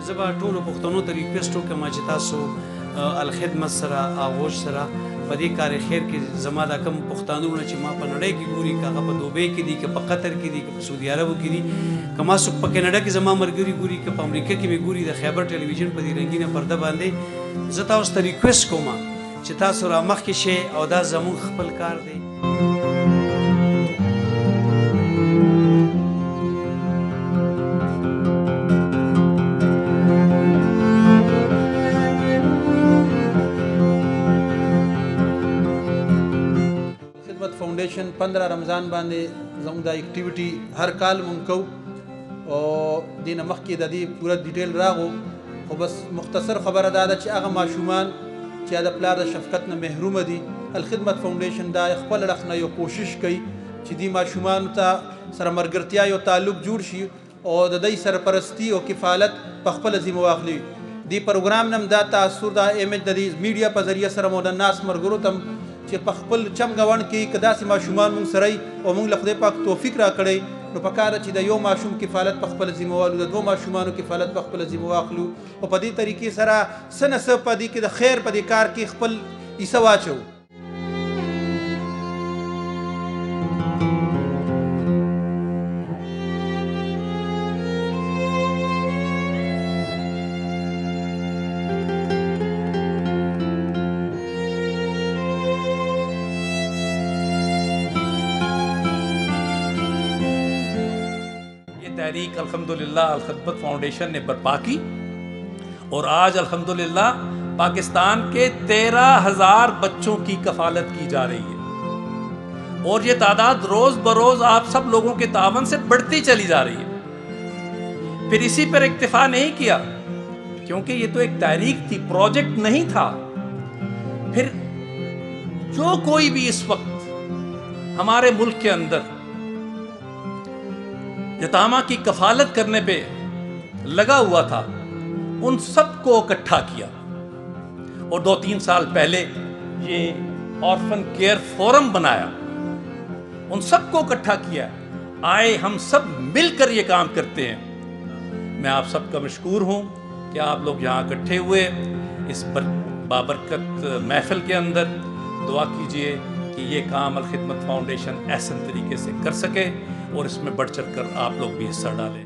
زبا ټولو پښتنو ته ریکویسټ وکړم چې تاسو الخدمت سره آغوش سره په دې کار خیر کې زما دا کم پښتانونه چې ما په نړۍ کې ګوري که هغه په دوبۍ کې دي که په قطر کې دي که په سعودي عربو کې دي که ما څوک په کینیډا کې زما ملګري ګوري که په امریکا کې مې ګوري د خیبر ټلویزیون په دې رنګینه پرده باندې زه تاسو ته ریکویسټ کوم چې تاسو را مخکې شئ او دا زموږ خپل کار دی. فاؤنڈیشن 15 رمضان باندې زموږ دا اکټیویټي هر کال مونږ کوو او دې نه مخکې د دې پوره ډیټیل راغو خو بس مختصر خبره دا ده چې هغه ماشومان چې د پلار د شفقت نه محرومه دي الخدمت فاؤنډیشن دا خپل اړخ نه یو کوشش کوي چې دې ماشومانو ته سره ملګرتیا یو تعلق جوړ شي او د دوی سرپرستی او کفالت په خپله ذمه واخلي. دې پروګرام نه دا تاثر دا ایمیج د دې میډیا په ذریعه سره مو د ناس ملګرو ته چې په خپل چمګاون کې که داسې ماشومان مونږ سره او مونږ له خدای پاک توفیق راکړی نو پکار ده چې د یو ماشوم کفالت په خپله ذمه والو د دوه ماشومانو کفالت په خپله ذمه واخلو او په دې طریقې سره څه نه څه په دې کې د خیر په دې کار کې خپل حصه واچوو. तहरीक अल्हम्दुलिल्लाह अलखदमत फाउंडेशन ने बर्पा की और आज अल्हम्दुलिल्लाह पाकिस्तान के 13,000 बच्चों की कफालत की जा रही है और ये तादाद रोज़ बरोज़ आप सब लोगों के तावन से बढ़ती चली जा रही है. फिर इसी पर इक्तिफा नहीं किया क्योंकि ये तो एक तहरीक थी, प्रोजेक्ट नहीं था. फिर जो कोई भी इस वक्त हमारे मुल्क के अंदर यतामा की कफालत करने पे लगा हुआ था उन सबको इकट्ठा किया और 2-3 साल पहले ये ऑर्फन केयर फोरम बनाया, उन सबको इकट्ठा किया. आए हम सब मिलकर ये काम करते हैं. मैं आप सबका मशकूर हूँ कि आप लोग यहाँ इकट्ठे हुए इस बाबरकत महफिल के अंदर. दुआ कीजिए कि ये काम अलखिदमत फाउंडेशन ऐसे तरीके से कर सके और इसमें बढ़ चढ़ कर आप लोग भी हिस्सा डालें.